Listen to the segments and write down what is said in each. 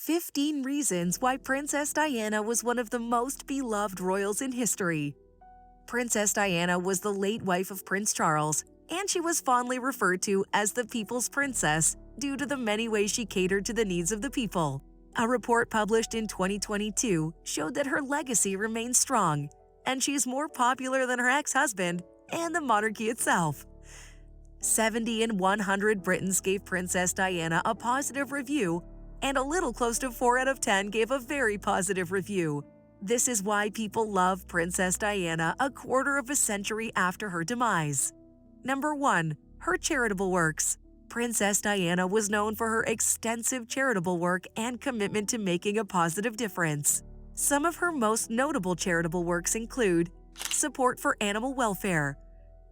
15 reasons why Princess Diana was one of the most beloved royals in history. Princess Diana was the late wife of Prince Charles, and she was fondly referred to as the People's Princess due to the many ways she catered to the needs of the people. A report published in 2022 showed that her legacy remains strong, and she's more popular than her ex-husband and the monarchy itself. 70 in 100 Britons gave Princess Diana a positive review, and a little close to 4 out of 10 gave a very positive review. This is why people love Princess Diana a quarter of a century after her demise. Number 1. Her charitable works. Princess Diana was known for her extensive charitable work and commitment to making a positive difference. Some of her most notable charitable works include support for animal welfare.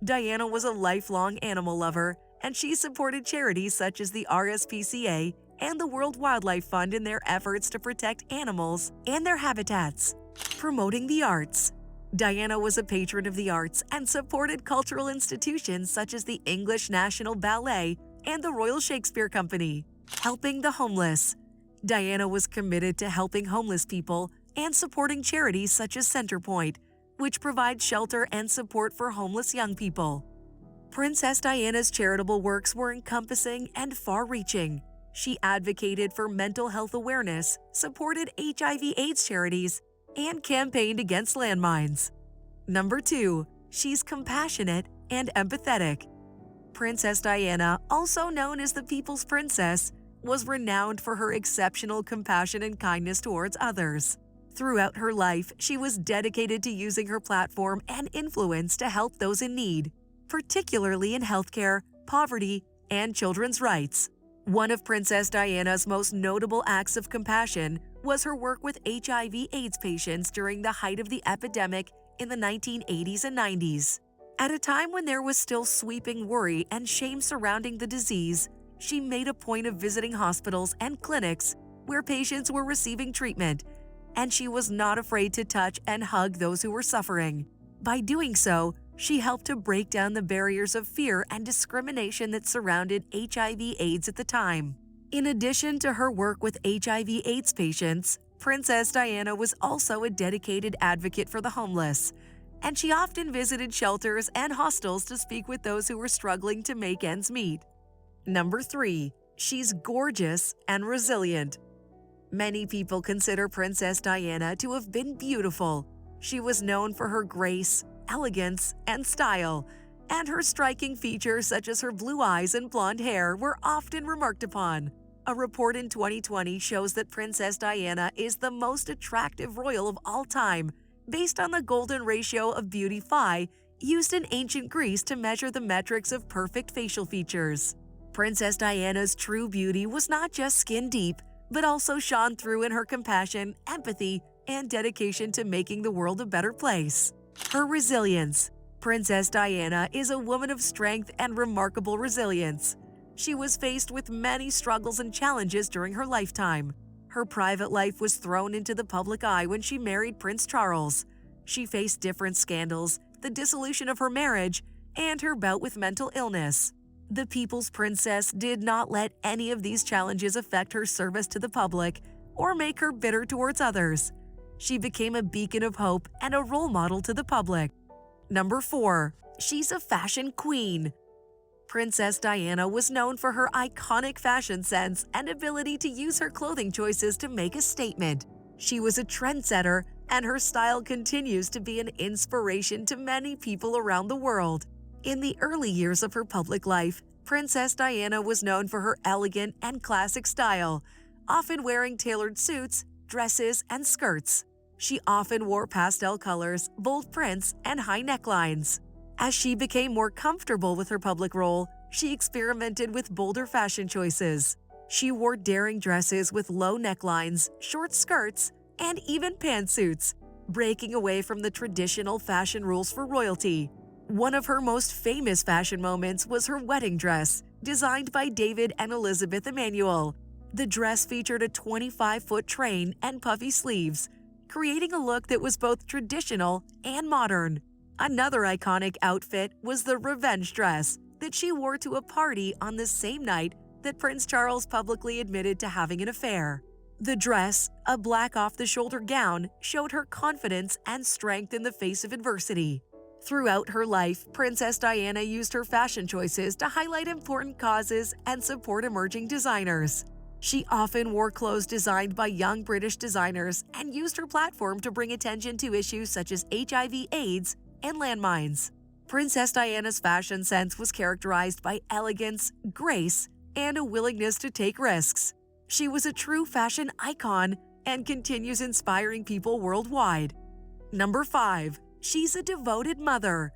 Diana was a lifelong animal lover, and she supported charities such as the RSPCA and the World Wildlife Fund in their efforts to protect animals and their habitats. Promoting the arts. Diana was a patron of the arts and supported cultural institutions such as the English National Ballet and the Royal Shakespeare Company. Helping the homeless. Diana was committed to helping homeless people and supporting charities such as Centerpoint, which provides shelter and support for homeless young people. Princess Diana's charitable works were encompassing and far-reaching. She advocated for mental health awareness, supported HIV/AIDS charities, and campaigned against landmines. Number 2. She's compassionate and empathetic. Princess Diana, also known as the People's Princess, was renowned for her exceptional compassion and kindness towards others. Throughout her life, she was dedicated to using her platform and influence to help those in need, particularly in healthcare, poverty, and children's rights. One of Princess Diana's most notable acts of compassion was her work with HIV/AIDS patients during the height of the epidemic in the 1980s and 90s. At a time when there was still sweeping worry and shame surrounding the disease, she made a point of visiting hospitals and clinics where patients were receiving treatment, and she was not afraid to touch and hug those who were suffering. By doing so, she helped to break down the barriers of fear and discrimination that surrounded HIV/AIDS at the time. In addition to her work with HIV/AIDS patients, Princess Diana was also a dedicated advocate for the homeless, and she often visited shelters and hostels to speak with those who were struggling to make ends meet. Number 3. She's gorgeous and resilient. Many people consider Princess Diana to have been beautiful. She was known for her grace, elegance, and style, and her striking features such as her blue eyes and blonde hair were often remarked upon. A report in 2020 shows that Princess Diana is the most attractive royal of all time, based on the golden ratio of beauty phi used in ancient Greece to measure the metrics of perfect facial features. Princess Diana's true beauty was not just skin deep, but also shone through in her compassion, empathy, and dedication to making the world a better place. Her resilience. Princess Diana is a woman of strength and remarkable resilience. She was faced with many struggles and challenges during her lifetime. Her private life was thrown into the public eye when she married Prince Charles. She faced different scandals, the dissolution of her marriage, and her bout with mental illness. The People's Princess did not let any of these challenges affect her service to the public or make her bitter towards others. She became a beacon of hope and a role model to the public. Number 4. She's a fashion queen. Princess Diana was known for her iconic fashion sense and ability to use her clothing choices to make a statement. She was a trendsetter, and her style continues to be an inspiration to many people around the world. In the early years of her public life, Princess Diana was known for her elegant and classic style, often wearing tailored suits, dresses, and skirts. She often wore pastel colors, bold prints, and high necklines. As she became more comfortable with her public role, she experimented with bolder fashion choices. She wore daring dresses with low necklines, short skirts, and even pantsuits, breaking away from the traditional fashion rules for royalty. One of her most famous fashion moments was her wedding dress, designed by David and Elizabeth Emanuel. The dress featured a 25-foot train and puffy sleeves, creating a look that was both traditional and modern. Another iconic outfit was the revenge dress that she wore to a party on the same night that Prince Charles publicly admitted to having an affair. The dress, a black off-the-shoulder gown, showed her confidence and strength in the face of adversity. Throughout her life, Princess Diana used her fashion choices to highlight important causes and support emerging designers. She often wore clothes designed by young British designers and used her platform to bring attention to issues such as HIV/AIDS and landmines. Princess Diana's fashion sense was characterized by elegance, grace, and a willingness to take risks. She was a true fashion icon and continues inspiring people worldwide. Number 5. She's a devoted mother.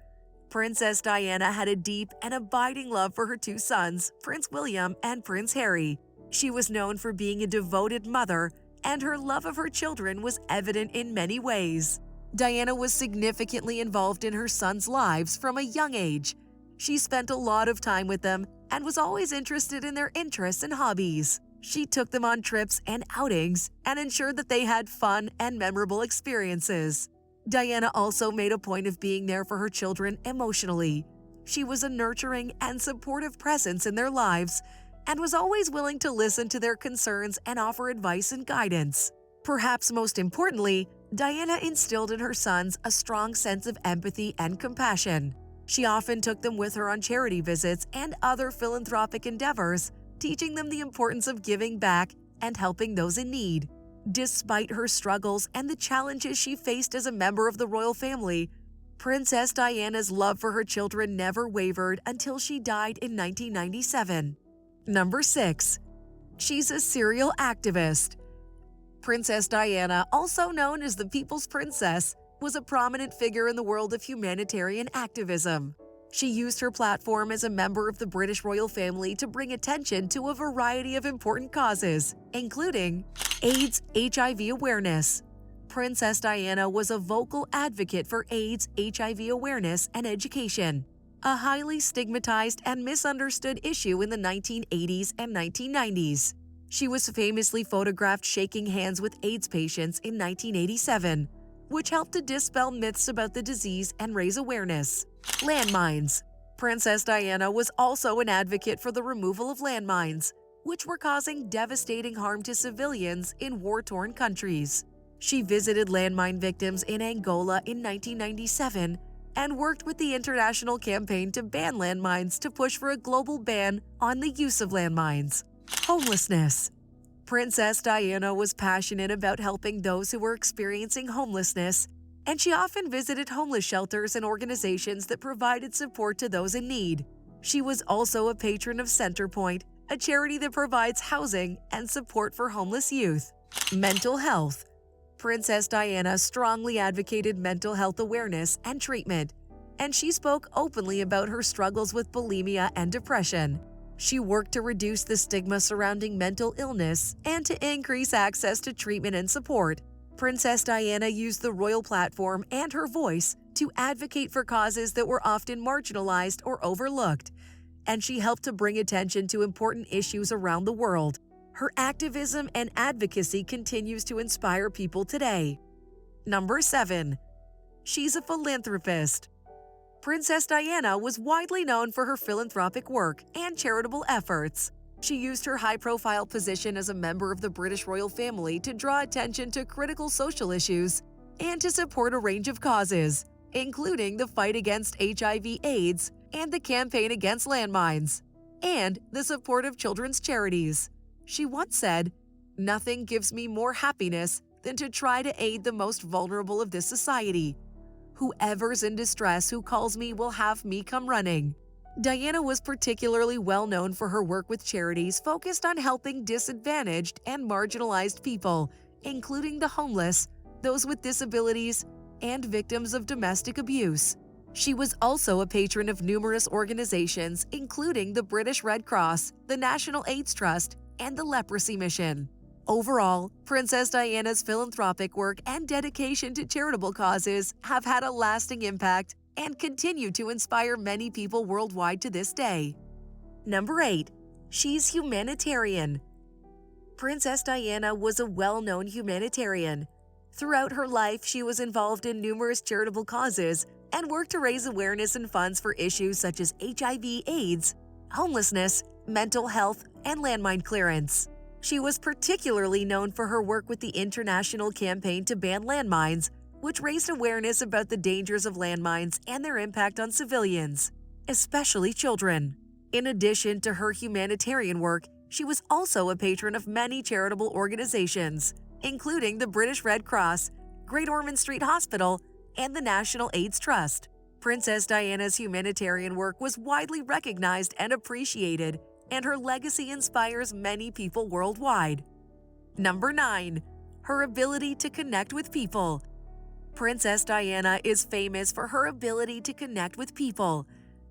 Princess Diana had a deep and abiding love for her two sons, Prince William and Prince Harry. She was known for being a devoted mother, and her love of her children was evident in many ways. Diana was significantly involved in her sons' lives from a young age. She spent a lot of time with them and was always interested in their interests and hobbies. She took them on trips and outings and ensured that they had fun and memorable experiences. Diana also made a point of being there for her children emotionally. She was a nurturing and supportive presence in their lives and was always willing to listen to their concerns and offer advice and guidance. Perhaps most importantly, Diana instilled in her sons a strong sense of empathy and compassion. She often took them with her on charity visits and other philanthropic endeavors, teaching them the importance of giving back and helping those in need. Despite her struggles and the challenges she faced as a member of the royal family, Princess Diana's love for her children never wavered until she died in 1997. Number 6. She's a serial activist. Princess Diana, also known as the People's Princess, was a prominent figure in the world of humanitarian activism. She used her platform as a member of the British royal family to bring attention to a variety of important causes, including AIDS/HIV awareness. Princess Diana was a vocal advocate for AIDS/HIV awareness and education, a highly stigmatized and misunderstood issue in the 1980s and 1990s. She was famously photographed shaking hands with AIDS patients in 1987, which helped to dispel myths about the disease and raise awareness. Landmines. Princess Diana was also an advocate for the removal of landmines, which were causing devastating harm to civilians in war-torn countries. She visited landmine victims in Angola in 1997 and worked with the international campaign to ban landmines to push for a global ban on the use of landmines. Homelessness. Princess Diana was passionate about helping those who were experiencing homelessness, and she often visited homeless shelters and organizations that provided support to those in need. She was also a patron of Centerpoint, a charity that provides housing and support for homeless youth. Mental health. Princess Diana strongly advocated mental health awareness and treatment, and she spoke openly about her struggles with bulimia and depression. She worked to reduce the stigma surrounding mental illness and to increase access to treatment and support. Princess Diana used the royal platform and her voice to advocate for causes that were often marginalized or overlooked, and she helped to bring attention to important issues around the world. Her activism and advocacy continues to inspire people today. Number 7. She's a philanthropist. Princess Diana was widely known for her philanthropic work and charitable efforts. She used her high-profile position as a member of the British royal family to draw attention to critical social issues and to support a range of causes, including the fight against HIV/AIDS and the campaign against landmines, and the support of children's charities. She once said, "Nothing gives me more happiness than to try to aid the most vulnerable of this society. Whoever's in distress who calls me will have me come running." Diana was particularly well known for her work with charities focused on helping disadvantaged and marginalized people, including the homeless, those with disabilities, and victims of domestic abuse. She was also a patron of numerous organizations, including the British Red Cross, the National AIDS Trust, and the Leprosy Mission. Overall, Princess Diana's philanthropic work and dedication to charitable causes have had a lasting impact and continue to inspire many people worldwide to this day. Number 8. She's humanitarian. Princess Diana was a well-known humanitarian. Throughout her life, she was involved in numerous charitable causes and worked to raise awareness and funds for issues such as HIV/AIDS, homelessness, mental health, and landmine clearance. She was particularly known for her work with the international campaign to ban landmines, which raised awareness about the dangers of landmines and their impact on civilians, especially children. In addition to her humanitarian work, she was also a patron of many charitable organizations, including the British Red Cross, Great Ormond Street Hospital, and the National AIDS Trust. Princess Diana's humanitarian work was widely recognized and appreciated, and her legacy inspires many people worldwide. Number 9. Her ability to connect with people. Princess Diana is famous for her ability to connect with people.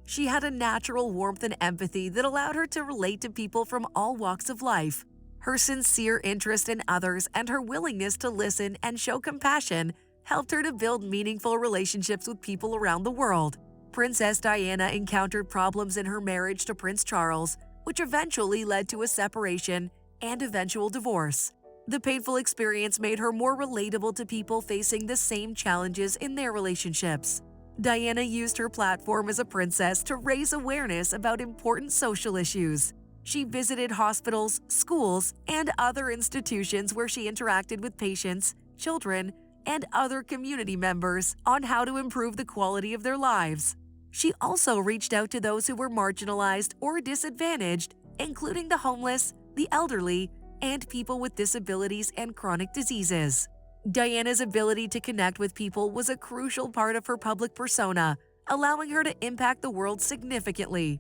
She had a natural warmth and empathy that allowed her to relate to people from all walks of life. Her sincere interest in others and her willingness to listen and show compassion helped her to build meaningful relationships with people around the world. Princess Diana encountered problems in her marriage to Prince Charles, which eventually led to a separation and eventual divorce. The painful experience made her more relatable to people facing the same challenges in their relationships. Diana used her platform as a princess to raise awareness about important social issues. She visited hospitals, schools, and other institutions where she interacted with patients, children, and other community members on how to improve the quality of their lives. She also reached out to those who were marginalized or disadvantaged, including the homeless, the elderly, and people with disabilities and chronic diseases. Diana's ability to connect with people was a crucial part of her public persona, allowing her to impact the world significantly.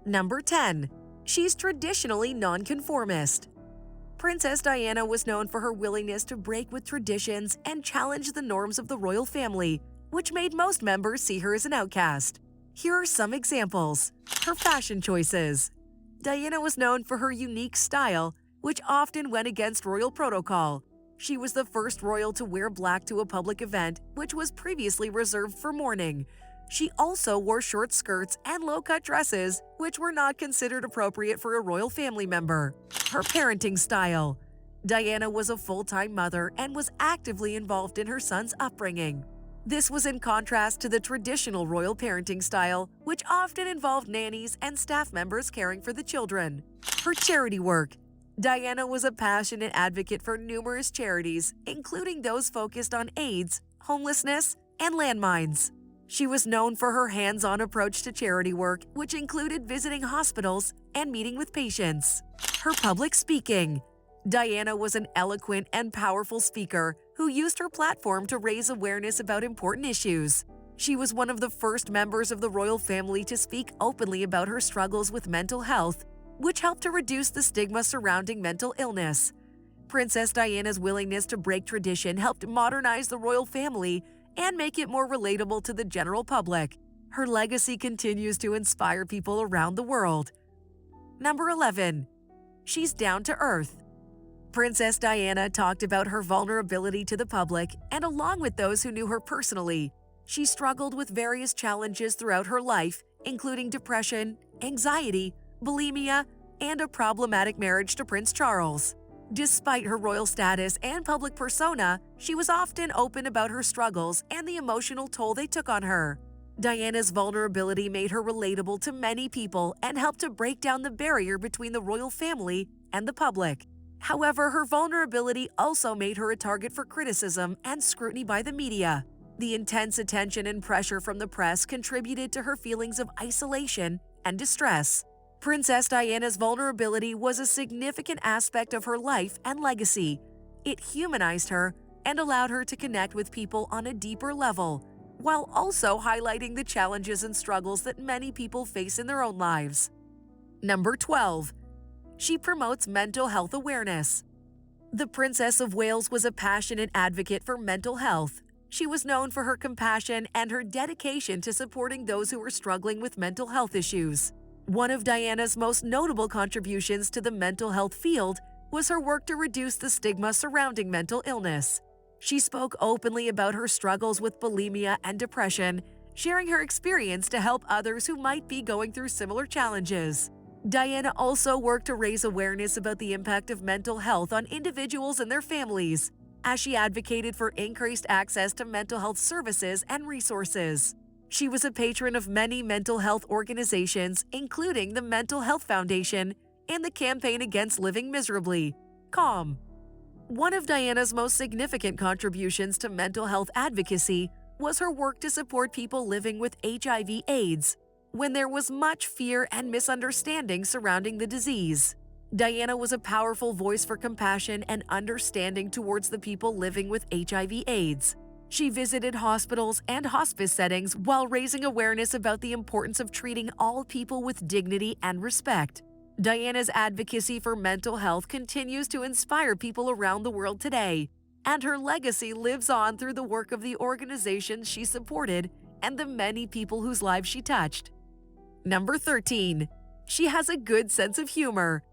Number 10. She's traditionally nonconformist. Princess Diana was known for her willingness to break with traditions and challenge the norms of the royal family, which made most members see her as an outcast. Here are some examples. Her fashion choices. Diana was known for her unique style, which often went against royal protocol. She was the first royal to wear black to a public event, which was previously reserved for mourning. She also wore short skirts and low-cut dresses, which were not considered appropriate for a royal family member. Her parenting style. Diana was a full-time mother and was actively involved in her son's upbringing. This was in contrast to the traditional royal parenting style, which often involved nannies and staff members caring for the children. Her charity work. Diana was a passionate advocate for numerous charities, including those focused on AIDS, homelessness, and landmines. She was known for her hands-on approach to charity work, which included visiting hospitals and meeting with patients. Her public speaking. Diana was an eloquent and powerful speaker who used her platform to raise awareness about important issues. She was one of the first members of the royal family to speak openly about her struggles with mental health, which helped to reduce the stigma surrounding mental illness. Princess Diana's willingness to break tradition helped modernize the royal family and make it more relatable to the general public. Her legacy continues to inspire people around the world. Number 11. She's down to earth. Princess Diana talked about her vulnerability to the public, and along with those who knew her personally, she struggled with various challenges throughout her life, including depression, anxiety, bulimia, and a problematic marriage to Prince Charles. Despite her royal status and public persona, she was often open about her struggles and the emotional toll they took on her. Diana's vulnerability made her relatable to many people and helped to break down the barrier between the royal family and the public. However, her vulnerability also made her a target for criticism and scrutiny by the media. The intense attention and pressure from the press contributed to her feelings of isolation and distress. Princess Diana's vulnerability was a significant aspect of her life and legacy. It humanized her and allowed her to connect with people on a deeper level, while also highlighting the challenges and struggles that many people face in their own lives. Number 12. She promotes mental health awareness. The Princess of Wales was a passionate advocate for mental health. She was known for her compassion and her dedication to supporting those who were struggling with mental health issues. One of Diana's most notable contributions to the mental health field was her work to reduce the stigma surrounding mental illness. She spoke openly about her struggles with bulimia and depression, sharing her experience to help others who might be going through similar challenges. Diana also worked to raise awareness about the impact of mental health on individuals and their families, as she advocated for increased access to mental health services and resources. She was a patron of many mental health organizations, including the Mental Health Foundation and the campaign against living miserably, Calm. One of Diana's most significant contributions to mental health advocacy was her work to support people living with HIV/AIDS, when there was much fear and misunderstanding surrounding the disease. Diana was a powerful voice for compassion and understanding towards the people living with HIV/AIDS. She visited hospitals and hospice settings while raising awareness about the importance of treating all people with dignity and respect. Diana's advocacy for mental health continues to inspire people around the world today, and her legacy lives on through the work of the organizations she supported and the many people whose lives she touched. Number 13. She has a good sense of humor.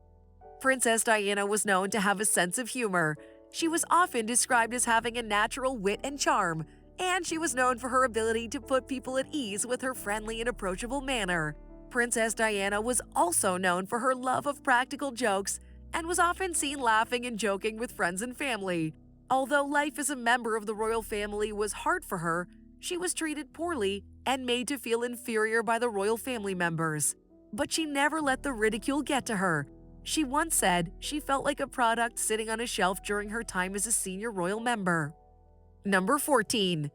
Princess Diana was known to have a sense of humor. She was often described as having a natural wit and charm, and she was known for her ability to put people at ease with her friendly and approachable manner. Princess Diana was also known for her love of practical jokes and was often seen laughing and joking with friends and family. Although life as a member of the royal family was hard for her, she was treated poorly and made to feel inferior by the royal family members. But she never let the ridicule get to her. She once said she felt like a product sitting on a shelf during her time as a senior royal member. Number 14.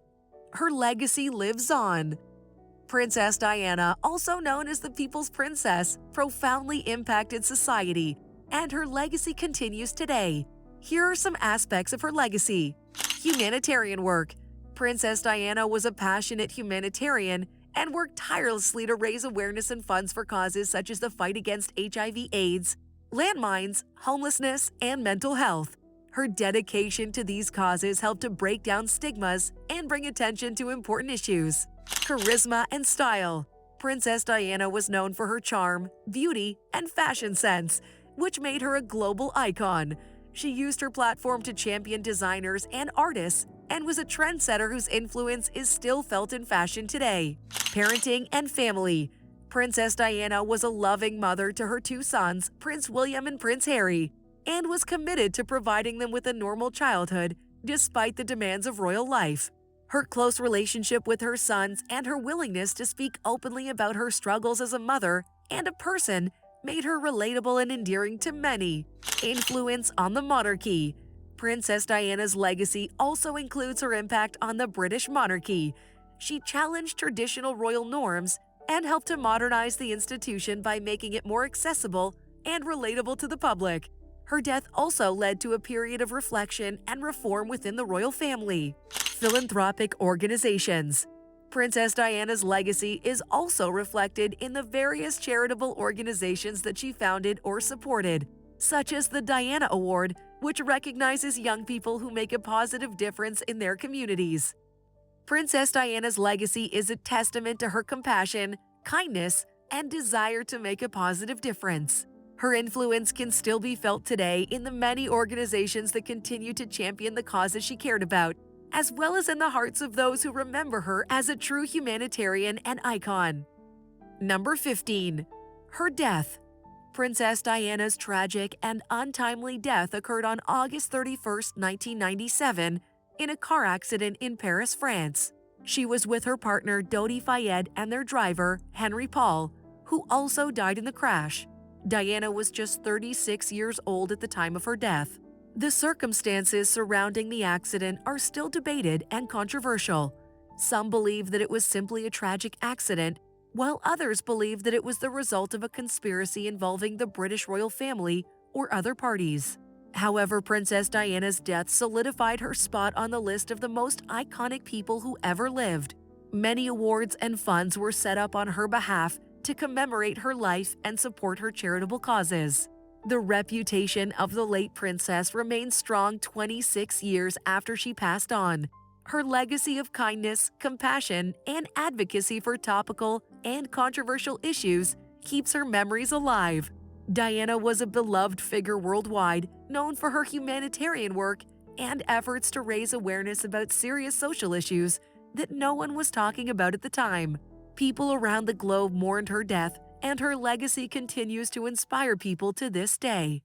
Her legacy lives on. Princess Diana, also known as the People's Princess, profoundly impacted society, and her legacy continues today. Here are some aspects of her legacy. Humanitarian work. Princess Diana was a passionate humanitarian and worked tirelessly to raise awareness and funds for causes such as the fight against HIV/AIDS, landmines, homelessness, and mental health. Her dedication to these causes helped to break down stigmas and bring attention to important issues. Charisma and style. Princess Diana was known for her charm, beauty, and fashion sense, which made her a global icon. She used her platform to champion designers and artists and was a trendsetter whose influence is still felt in fashion today. Parenting and family. Princess Diana was a loving mother to her two sons, Prince William and Prince Harry, and was committed to providing them with a normal childhood despite the demands of royal life. Her close relationship with her sons and her willingness to speak openly about her struggles as a mother and a person made her relatable and endearing to many. Influence on the monarchy. Princess Diana's legacy also includes her impact on the British monarchy. She challenged traditional royal norms and helped to modernize the institution by making it more accessible and relatable to the public. Her death also led to a period of reflection and reform within the royal family. Philanthropic organizations. Princess Diana's legacy is also reflected in the various charitable organizations that she founded or supported, such as the Diana Award, which recognizes young people who make a positive difference in their communities. Princess Diana's legacy is a testament to her compassion, kindness, and desire to make a positive difference. Her influence can still be felt today in the many organizations that continue to champion the causes she cared about, as well as in the hearts of those who remember her as a true humanitarian and icon. Number 15. Her death. Princess Diana's tragic and untimely death occurred on August 31, 1997, in a car accident in Paris, France. She was with her partner Dodi Fayed and their driver, Henry Paul, who also died in the crash. Diana was just 36 years old at the time of her death. The circumstances surrounding the accident are still debated and controversial. Some believe that it was simply a tragic accident, while others believe that it was the result of a conspiracy involving the British royal family or other parties. However, Princess Diana's death solidified her spot on the list of the most iconic people who ever lived. Many awards and funds were set up on her behalf to commemorate her life and support her charitable causes. The reputation of the late princess remains strong 26 years after she passed on. Her legacy of kindness, compassion, and advocacy for topical and controversial issues keeps her memories alive. Diana was a beloved figure worldwide, known for her humanitarian work and efforts to raise awareness about serious social issues that no one was talking about at the time. People around the globe mourned her death, and her legacy continues to inspire people to this day.